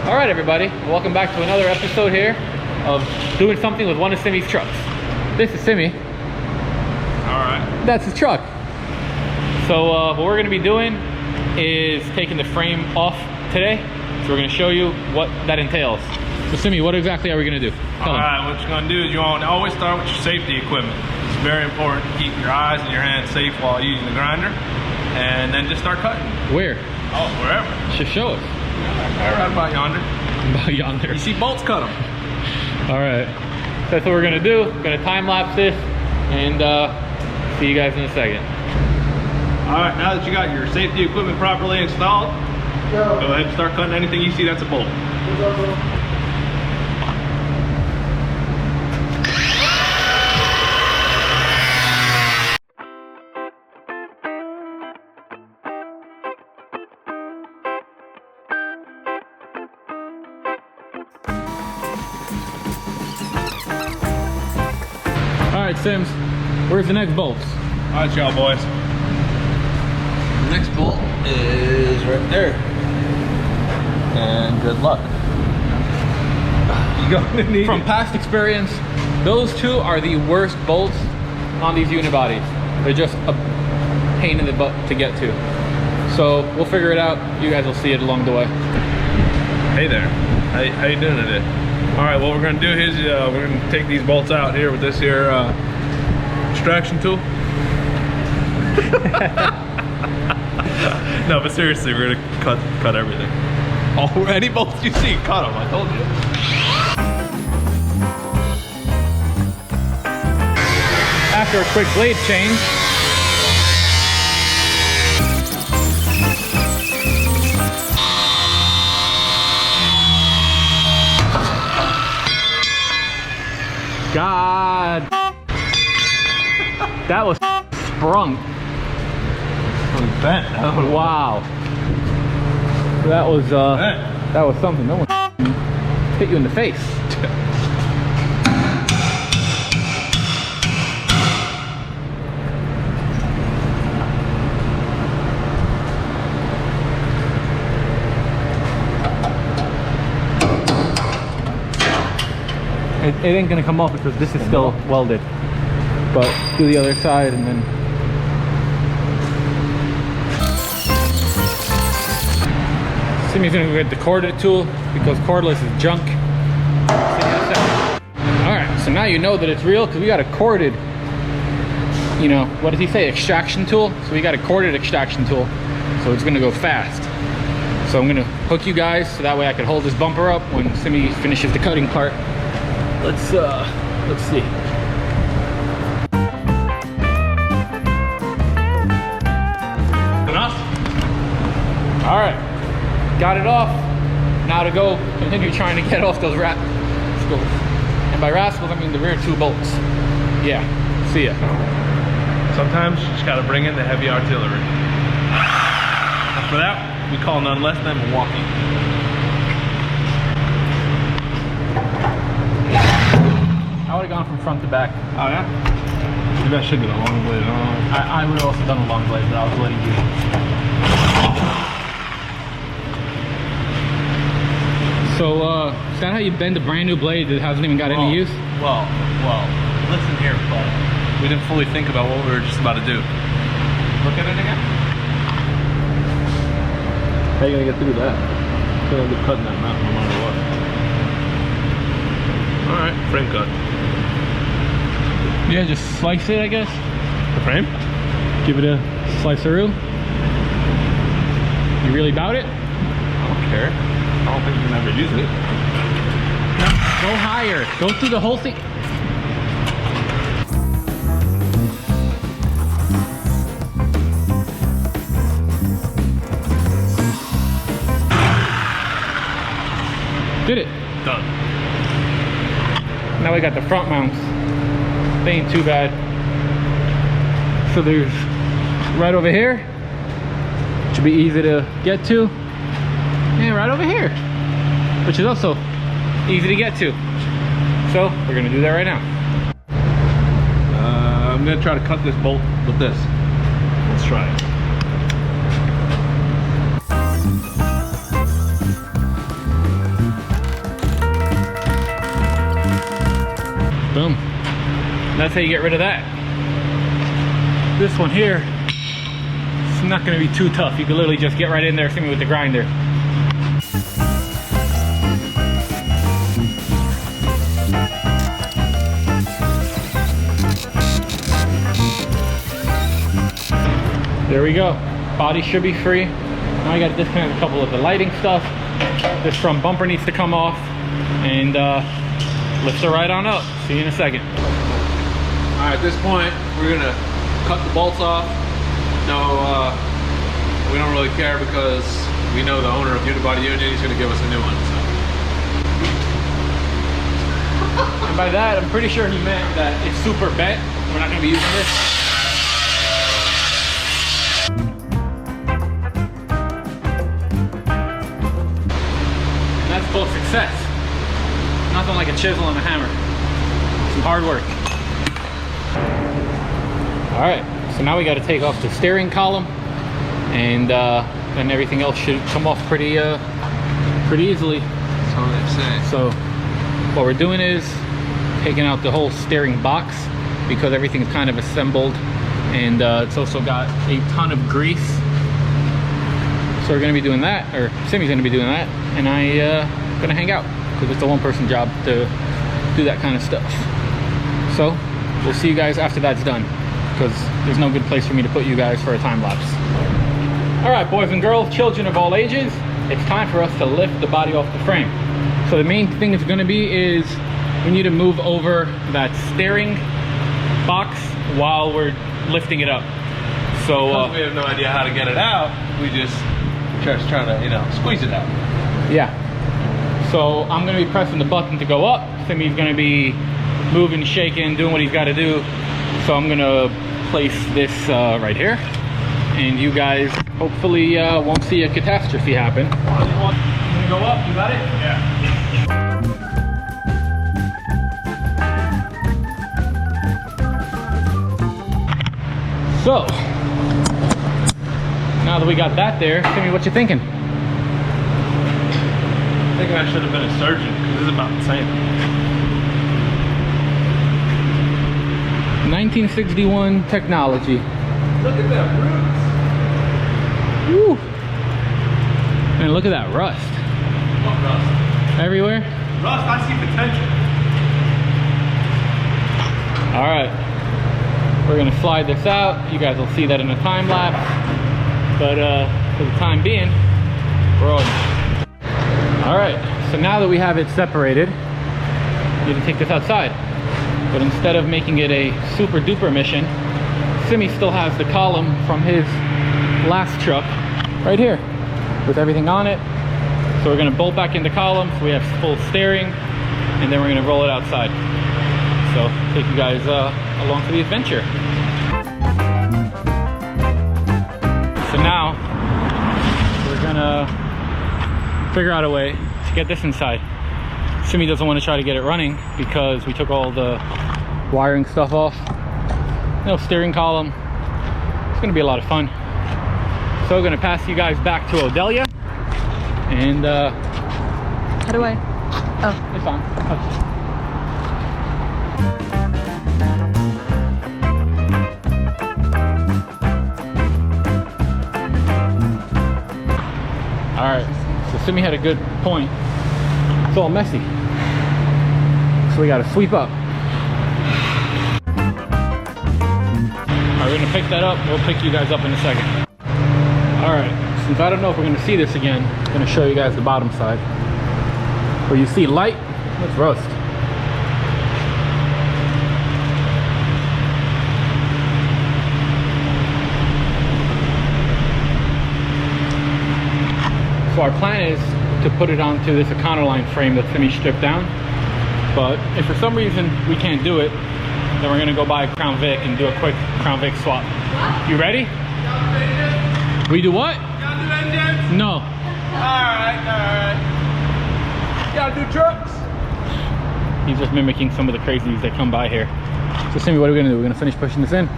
All right, everybody, welcome back to another episode here of doing something with one of Simi's trucks. This is Simi. All right. That's his truck. So what we're going to be doing is taking the frame off today. So we're going to show you what that entails. So Simi, what exactly are we going to do? Tell him. Alright, what you're going to do is you want to always start with your safety equipment. It's very important to keep your eyes and your hands safe while using the grinder. And then just start cutting. Where? Oh, wherever. Just show us. Right about yonder. About yonder. You see bolts, cut them. Alright. So that's what we're going to do. We're going to time lapse this and see you guys in a second. Alright, now that you got your safety equipment properly installed, go ahead and start cutting anything you see that's a bolt. Alright, Sims, where's the next bolts? Alright, y'all boys. The next bolt is right there. And good luck. You're gonna need From past experience, those two are the worst bolts on these unibodies. They're just a pain in the butt to get to. So we'll figure it out. You guys will see it along the way. Hey there. How you doing today? Alright, what we're going to do is we're going to take these bolts out here with this here extraction tool. No, but seriously, we're going to cut everything. Oh, any bolts you see, cut them, I told you. After a quick blade change, God, that was sprung. It was bent. Wow, that was something. No one hit you in the face. It ain't gonna come off because this is still welded. But do the other side and then. Simi's gonna go get the corded tool because cordless is junk. Alright, so now you know that it's real because we got a corded, you know, what did he say? Extraction tool? So we got a corded extraction tool. So it's gonna go fast. So I'm gonna hook you guys so that way I can hold this bumper up when Simi finishes the cutting part. Let's see. Enough? All right, got it off. Now to go continue trying to get off those rascals. And by rascals, I mean the rear two bolts. Yeah, see ya. Sometimes you just gotta bring in the heavy artillery. And for that, we call none less than Milwaukee. I would have gone from front to back. Oh yeah? Maybe I should do a long blade. I would have also done a long blade, but I was letting you. So, is that how you bend a brand new blade that hasn't even got any use? Well, listen here, bud. We didn't fully think about what we were just about to do. Look at it again. How are you gonna get through that? You're gonna be cutting that mountain no matter what. Alright, frame cut. Yeah, just slice it, I guess. The frame? Give it a sliceroo. You really doubt it? I don't care. I don't think you can ever use it. No, go higher. Go through the whole thing. Did it. Done. Now we got the front mounts. They ain't too bad. So there's right over here. Should be easy to get to. And right over here, which is also easy to get to. So we're gonna do that right now. I'm gonna try to cut this bolt with this. Let's try it. that's how you get rid of that. This one here, it's not gonna be too tough. You can literally just get right in there, see me with the grinder. There we go. Body should be free. Now I got to disconnect a couple of the lighting stuff. This front bumper needs to come off, and lift it right on up. See you in a second. All right, at this point, we're gonna cut the bolts off. No, we don't really care because we know the owner of Unibody Union. He's gonna give us a new one. So. And by that, I'm pretty sure he meant that it's super bent. We're not gonna be using this. Full success. Nothing like a chisel and a hammer. Some hard work. All right, so now we got to take off the steering column, and then everything else should come off pretty easily. That's all they say. So what we're doing is taking out the whole steering box because everything's kind of assembled, and it's also got a ton of grease. So we're gonna be doing that, or Simi's gonna be doing that, and I'm gonna hang out because it's a one-person job to do that kind of stuff. So we'll see you guys after that's done, because there's no good place for me to put you guys for a time lapse. All right, boys and girls, children of all ages, it's time for us to lift the body off the frame. So the main thing it's gonna be is we need to move over that steering box while we're lifting it up. So we have no idea how to get it out. We just trying to, you know, squeeze it out. Yeah. So I'm gonna be pressing the button to go up. Simi's gonna be moving, shaking, doing what he's got to do. So I'm gonna place this right here, and you guys hopefully won't see a catastrophe happen. You gonna go up? You got it? Yeah. So now that we got that there, Simi, what you thinking? I think I should have been a surgeon, because this is about the same. 1961 technology. Look at that roots. Woo! Man, look at that rust. What rust? Everywhere? Rust, I see potential. All right. We're gonna slide this out. You guys will see that in a time lapse. But for the time being, we're on. All right, so now that we have it separated, we need to take this outside. But instead of making it a super duper mission, Simi still has the column from his last truck right here with everything on it. So we're gonna bolt back into column so we have full steering, and then we're gonna roll it outside. So take you guys along for the adventure. So now we're gonna figure out a way to get this inside. Simi doesn't want to try to get it running because we took all the wiring stuff off. No steering column. It's gonna be a lot of fun. So we're gonna pass you guys back to Odelia, and how do I? Oh, it's on. Okay. All right, so Simi had a good point. It's all messy. So we gotta sweep up. All right, we're gonna pick that up. We'll pick you guys up in a second. All right, since I don't know if we're gonna see this again, I'm gonna show you guys the bottom side. Where you see light, that's rust. So our plan is to put it onto this Econoline frame that Simi stripped down. But if for some reason we can't do it, then we're gonna go buy a Crown Vic and do a quick Crown Vic swap. You ready? We do what? Y'all do engines? No. Alright. Y'all do trucks? He's just mimicking some of the crazies that come by here. So Simi, what are we gonna do? We're gonna finish pushing this in?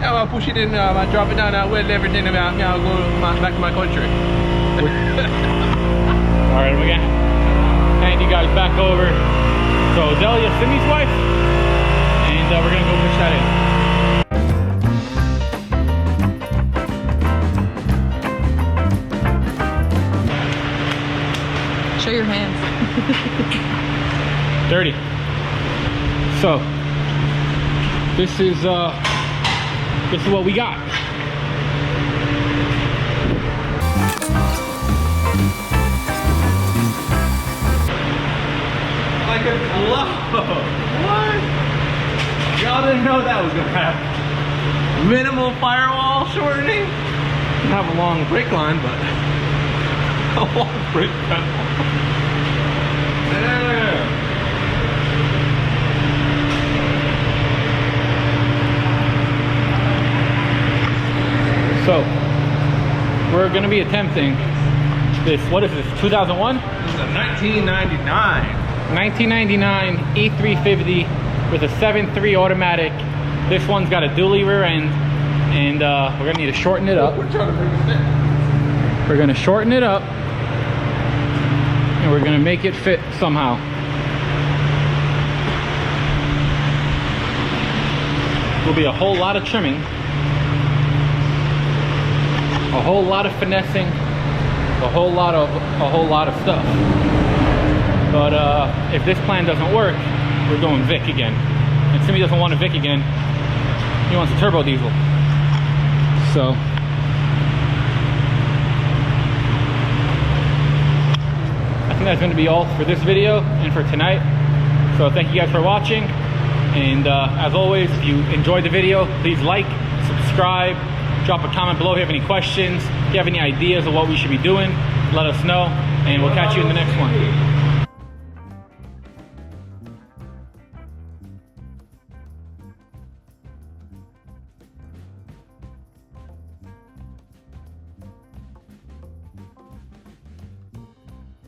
Yeah, I'll push it in, I'll drop it down, I'll weld everything about, I'll go back to my country. All right, we're gonna hand you guys back over to Odelia, Simi's wife, and and we're gonna go push that in. Show your hands. Dirty. So this is what we got. Like a glove. What? Y'all didn't know that was gonna happen. Minimal firewall shortening. Have a long brake line, but a long brake pedal. Yeah. So we're gonna be attempting this. What is this? 2001? This is a 1999. 1999 E350 with a 7.3 automatic. This one's got a dually rear end, and we're gonna need to shorten it up. We're trying to make it fit. We're gonna shorten it up, and we're gonna make it fit somehow. Will be a whole lot of trimming, a whole lot of finessing, a whhole lot of stuff. But if this plan doesn't work, we're going Vic again. And Timmy doesn't want a Vic again. He wants a turbo diesel. So I think that's going to be all for this video and for tonight. So thank you guys for watching. And as always, if you enjoyed the video, please like, subscribe, drop a comment below if you have any questions. If you have any ideas of what we should be doing, let us know. And we'll catch you in the next one.